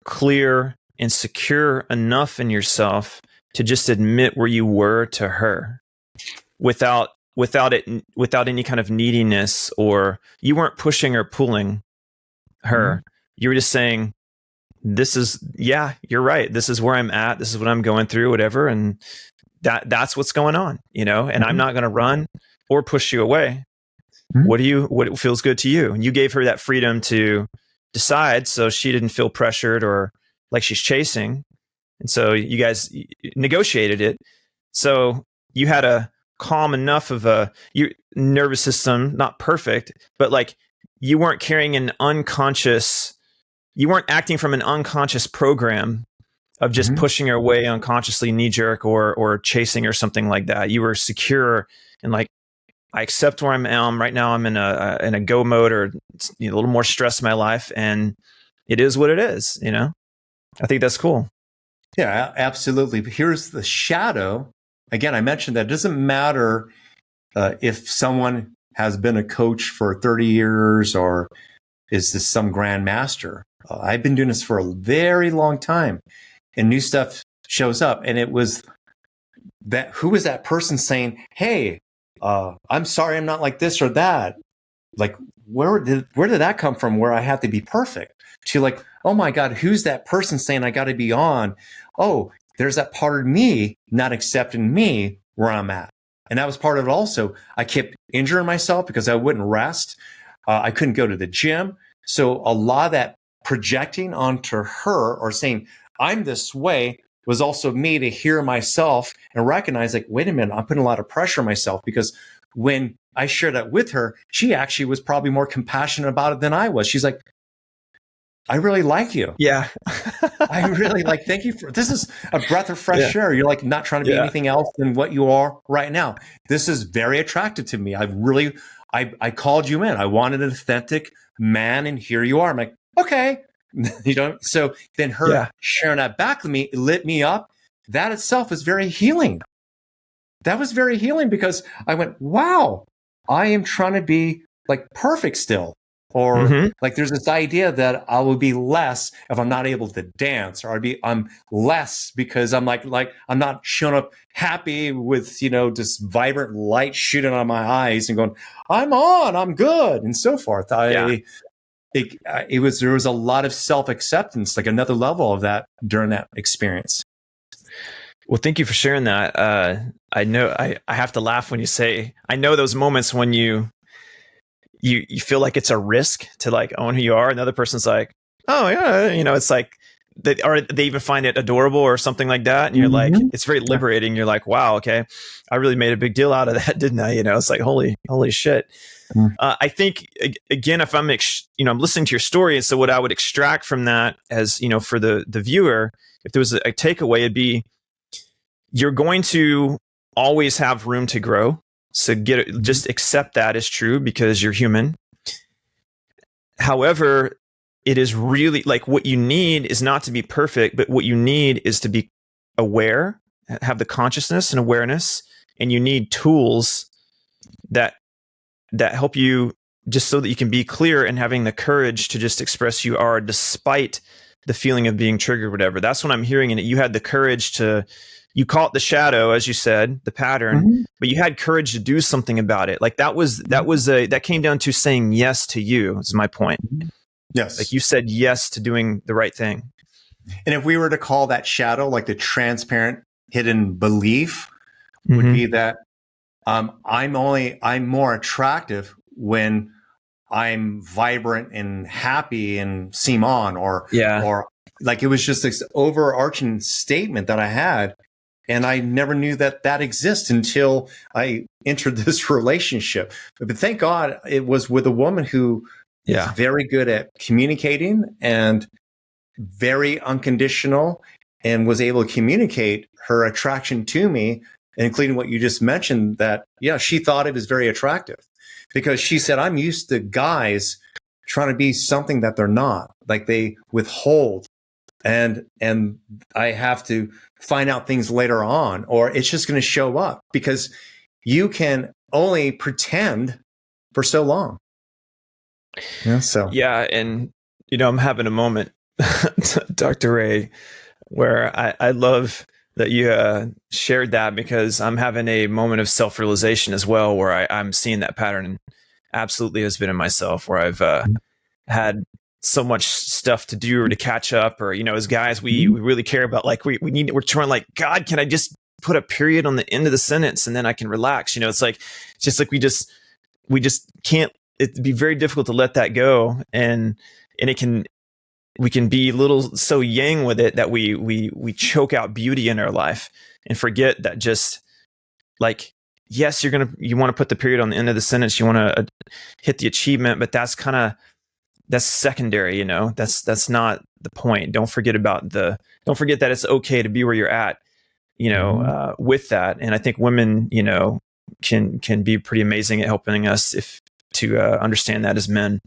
clear and secure enough in yourself to just admit where you were to her without any kind of neediness, or you weren't pushing or pulling her. You were just saying, you're right. This is where I'm at. This is what I'm going through, whatever. And that's what's going on, and I'm not going to run or push you away. What feels good to you? And you gave her that freedom to decide, so she didn't feel pressured or like she's chasing. And so you guys negotiated it. So you had a calm enough of your nervous system, not perfect, but like you weren't carrying you weren't acting from an unconscious program of just pushing her away unconsciously, knee jerk or chasing or something like that. You were secure and like, I accept where I am right now. I'm in a go mode or a little more stress in my life, and it is what it is. I think that's cool. Yeah, absolutely. But here's the shadow. Again, I mentioned that it doesn't matter if someone has been a coach for 30 years or is this some grand master. I've been doing this for a very long time, and new stuff shows up. And it was who was that person saying, "Hey, I'm sorry, I'm not like this or that." Like, where did that come from? Where I have to be perfect? To like, oh my God, who's that person saying I got to be on? Oh, there's that part of me not accepting me where I'm at. And that was part of it also. I kept injuring myself because I wouldn't rest. I couldn't go to the gym. So a lot of that projecting onto her or saying, I'm this way, was also me to hear myself and recognize like, wait a minute, I'm putting a lot of pressure on myself, because when I shared that with her, she actually was probably more compassionate about it than I was. She's like, I really like you. Yeah. I really like, thank you for, this is a breath of fresh air. You're like not trying to be anything else than what you are right now. This is very attractive to me. I called you in. I wanted an authentic man, and here you are. I'm like, okay. So then her sharing that back with me, it lit me up. That itself is very healing. That was very healing, because I went, wow, I am trying to be like perfect still. Or like there's this idea that I will be less if I'm not able to dance, or I'm less because I'm like I'm not showing up happy with, this vibrant light shooting on my eyes and going, I'm good, and so forth. There was a lot of self-acceptance, like another level of that during that experience. Well, thank you for sharing that. I know I have to laugh when you say, I know those moments when you feel like it's a risk to like own who you are. Another person's like, oh yeah, it's like they even find it adorable or something like that. And you're like, it's very liberating. You're like, wow, okay, I really made a big deal out of that, didn't I? It's like, holy shit. I think again, if I'm listening to your story, and so what I would extract from that as, for the viewer, if there was a takeaway, it'd be, you're going to always have room to grow. So just accept that as true, because you're human. However, it is really like, what you need is not to be perfect, but what you need is to be aware, have the consciousness and awareness, and you need tools that help you, just so that you can be clear and having the courage to just express who you are despite the feeling of being triggered, whatever. That's what I'm hearing. And you had the courage to, you call it the shadow, as you said, the pattern, but you had courage to do something about it. Like that came down to saying yes to you, is my point. Yes. Like you said yes to doing the right thing. And if we were to call that shadow, like the transparent hidden belief, would be that I'm more attractive when I'm vibrant and happy and seem on, or like it was just this overarching statement that I had. And I never knew that exists until I entered this relationship. But thank God it was with a woman who is very good at communicating and very unconditional, and was able to communicate her attraction to me, including what you just mentioned, that, she thought it was very attractive, because she said, I'm used to guys trying to be something that they're not, like they withhold. And I have to find out things later on, or it's just going to show up, because you can only pretend for so long. And I'm having a moment, Dr. Ray, where I love that you shared that, because I'm having a moment of self-realization as well, where I'm seeing that pattern, and absolutely has been in myself, where I've had so much stuff to do or to catch up, or, as guys, we really care about, like, we're trying, like, God, can I just put a period on the end of the sentence and then I can relax? It's just like we just can't. It'd be very difficult to let that go, and we can be a little so yang with it that we choke out beauty in our life and forget that, just like, yes, you want to put the period on the end of the sentence, you want to hit the achievement, but that's secondary. That's not the point. Don't forget that it's okay to be where you're at, with that. And I think women, can be pretty amazing at helping us to understand that as men.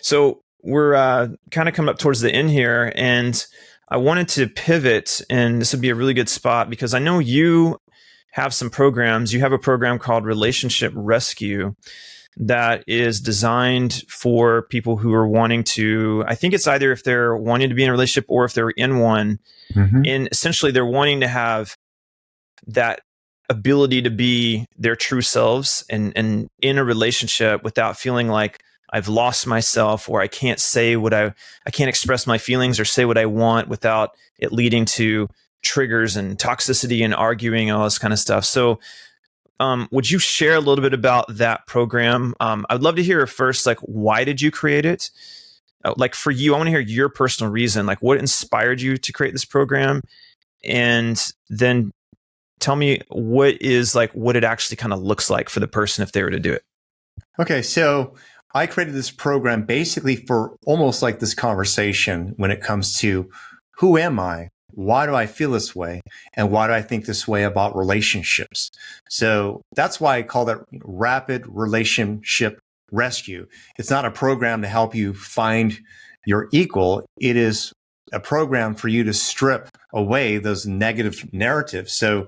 So we're kind of coming up towards the end here, and I wanted to pivot, and this would be a really good spot because I know you have some programs. You have a program called Relationship Rescue that is designed for people who are wanting to, I think it's either if they're wanting to be in a relationship or if they're in one, and essentially they're wanting to have that ability to be their true selves and in a relationship without feeling like I've lost myself, or I can't say I can't express my feelings or say what I want without it leading to triggers and toxicity and arguing and all this kind of stuff. So would you share a little bit about that program? I'd love to hear first, like, why did you create it? Like, for you, I want to hear your personal reason, like what inspired you to create this program, and then tell me what it actually kind of looks like for the person if they were to do it. Okay, so I created this program basically for almost like this conversation when it comes to who am I? Why do I feel this way? And why do I think this way about relationships? So that's why I call that Rapid Relationship Rescue. It's not a program to help you find your equal. It is a program for you to strip away those negative narratives. So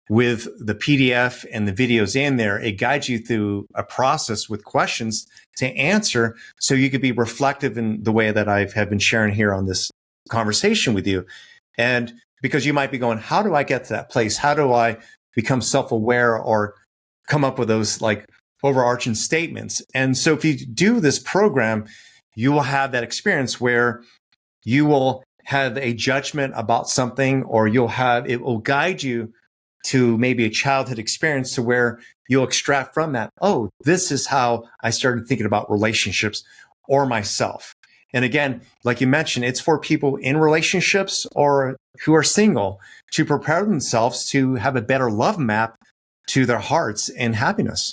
with the PDF and the videos in there, it guides you through a process with questions to answer so you could be reflective in the way that I have been sharing here on this conversation with you. And because you might be going, how do I get to that place? How do I become self-aware or come up with those like overarching statements? And so if you do this program, you will have that experience where you will have a judgment about something, or it will guide you to maybe a childhood experience to where you'll extract from that, oh, this is how I started thinking about relationships or myself. And again, like you mentioned, it's for people in relationships or who are single to prepare themselves to have a better love map to their hearts and happiness.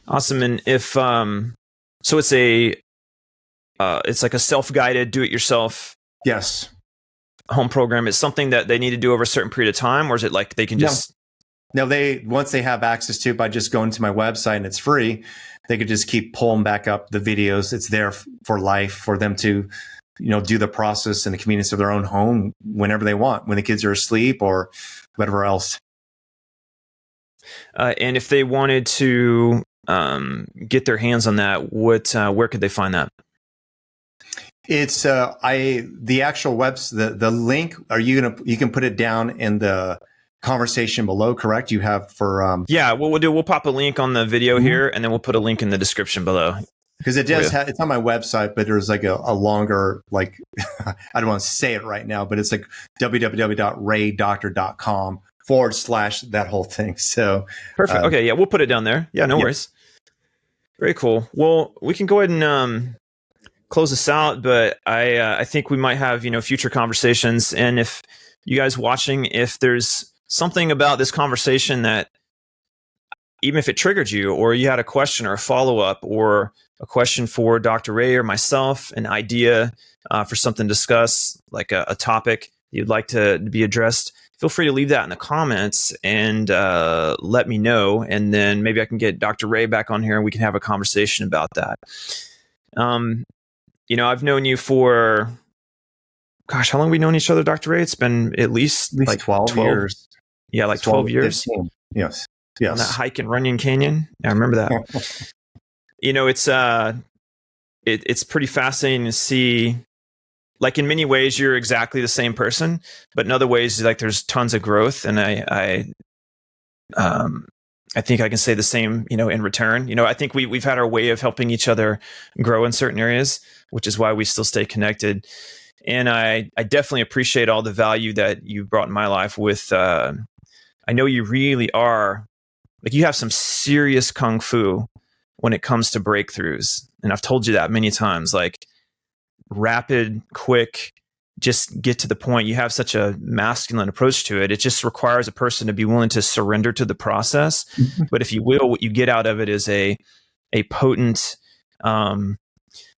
Awesome. And if, so it's like a self-guided, do-it-yourself. Yes. Home program. Is something that they need to do over a certain period of time, or is it like they can just? No, once they have access to it by just going to my website and it's free, they could just keep pulling back up the videos. It's there for life for them to, do the process in the convenience of their own home whenever they want, when the kids are asleep or whatever else. And if they wanted to get their hands on that, where could they find that? It's the actual the link. You can put it down in the conversation below, correct? You have for yeah. What we'll pop a link on the video here, and then we'll put a link in the description below. Because it does it's on my website, but there's like a longer, like I don't want to say it right now, but it's like www.raydoctor.com/that whole thing. So perfect. Okay, yeah, we'll put it down there. Yeah, no worries. Very cool. Well, we can go ahead and close this out, but I think we might have future conversations. And if you guys watching, if there's something about this conversation that, even if it triggered you, or you had a question or a follow-up or a question for Dr. Ray or myself, an idea for something to discuss, like a topic you'd like to be addressed, feel free to leave that in the comments and let me know. And then maybe I can get Dr. Ray back on here and we can have a conversation about that. I've known you for, gosh, how long have we known each other, Dr. Ray? It's been at least like 12 years. Yeah, like 12 years. 15. Yes. On that hike in Runyon Canyon. Yeah, I remember that. It's pretty fascinating to see, like, in many ways, you're exactly the same person, but in other ways, like, there's tons of growth. And I I think I can say the same, in return. I think we've had our way of helping each other grow in certain areas, which is why we still stay connected. And I definitely appreciate all the value that you brought in my life with, I know you really are, like, you have some serious kung fu when it comes to breakthroughs. And I've told you that many times, like rapid, quick, just get to the point. You have such a masculine approach to it. It just requires a person to be willing to surrender to the process. Mhm. But if you will, what you get out of it is a potent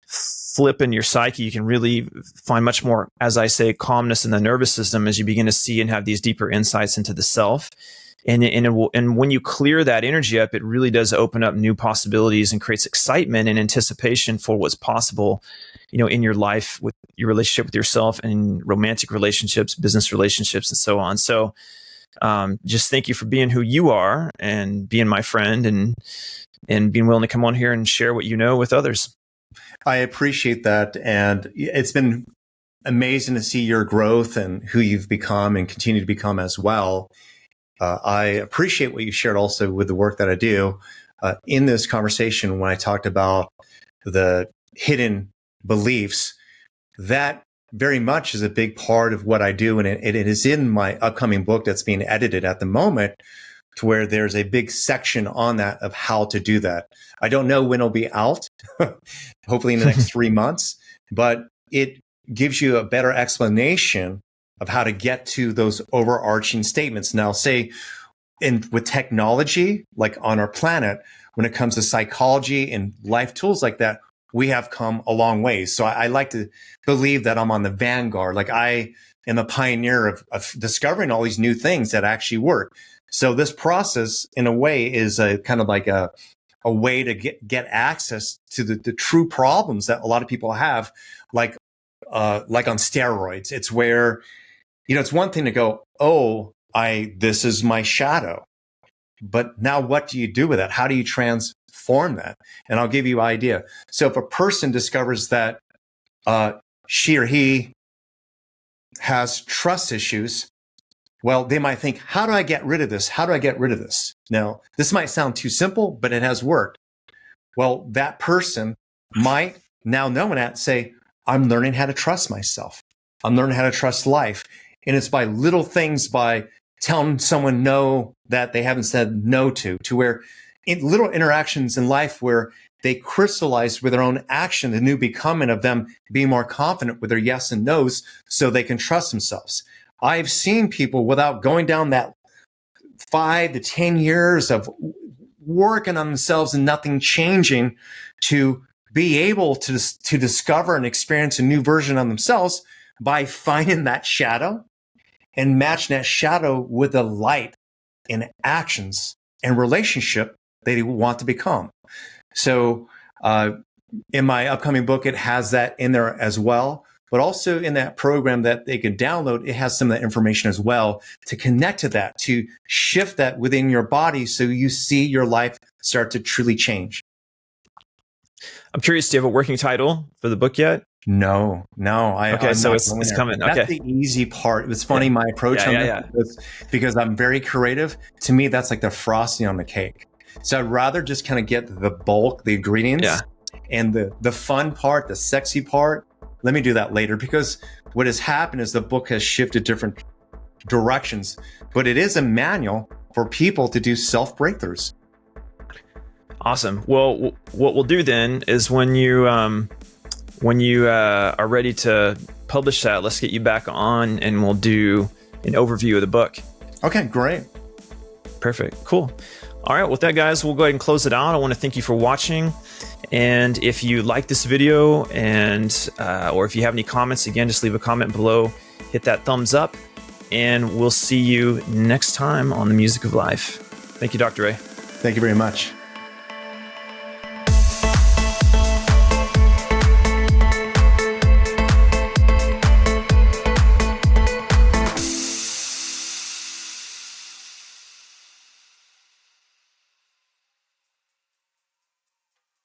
flip in your psyche. You can really find much more, as I say, calmness in the nervous system as you begin to see and have these deeper insights into the self. And when you clear that energy up, it really does open up new possibilities and creates excitement and anticipation for what's possible, in your life, with your relationship with yourself, and romantic relationships, business relationships, and so on. So just thank you for being who you are and being my friend, and being willing to come on here and share what you know with others. I appreciate that. And it's been amazing to see your growth and who you've become and continue to become as well. I appreciate what you shared also with the work that I do. In this conversation, when I talked about the hidden beliefs, that very much is a big part of what I do. And it is in my upcoming book that's being edited at the moment, to where there's a big section on that of how to do that. I don't know when it'll be out, hopefully in the next 3 months, but it gives you a better explanation of how to get to those overarching statements. Now, say with technology, like on our planet, when it comes to psychology and life tools like that, we have come a long way. So I like to believe that I'm on the vanguard. Like, I am a pioneer of discovering all these new things that actually work. So this process, in a way, is a kind of like a way to get access to the true problems that a lot of people have, like on steroids. It's where, it's one thing to go, oh, this is my shadow. But now what do you do with that? How do you transform that? And I'll give you an idea. So if a person discovers that she or he has trust issues, well, they might think, how do I get rid of this? How do I get rid of this? Now, this might sound too simple, but it has worked. Well, that person might now knowing that say, I'm learning how to trust myself. I'm learning how to trust life. And it's by little things, by telling someone no that they haven't said no to where in little interactions in life where they crystallize with their own action, the new becoming of them being more confident with their yes and no's so they can trust themselves. I've seen people, without going down that 5 to 10 years of working on themselves and nothing changing, to be able to discover and experience a new version of themselves by finding that shadow and matching that shadow with the light in actions and relationship they want to become. So in my upcoming book, it has that in there as well. But also in that program that they can download, it has some of that information as well to connect to that, to shift that within your body so you see your life start to truly change. I'm curious, do you have a working title for the book yet? No. Okay, so it's coming. Okay. That's the easy part. It's funny, my approach on this, because I'm very creative. To me, that's like the frosting on the cake. So I'd rather just kind of get the bulk, the ingredients, and the fun part, the sexy part. Let me do that later, because what has happened is the book has shifted different directions, but it is a manual for people to do self breakthroughs. Awesome. Well, what we'll do then is when you are ready to publish that, let's get you back on and we'll do an overview of the book. Okay, great. Perfect. Cool. All right. With that, guys, we'll go ahead and close it out. I want to thank you for watching. And if you like this video and or if you have any comments, again, just leave a comment below, hit that thumbs up, and we'll see you next time on The Music of Life. Thank you, Dr. Ray. Thank you very much.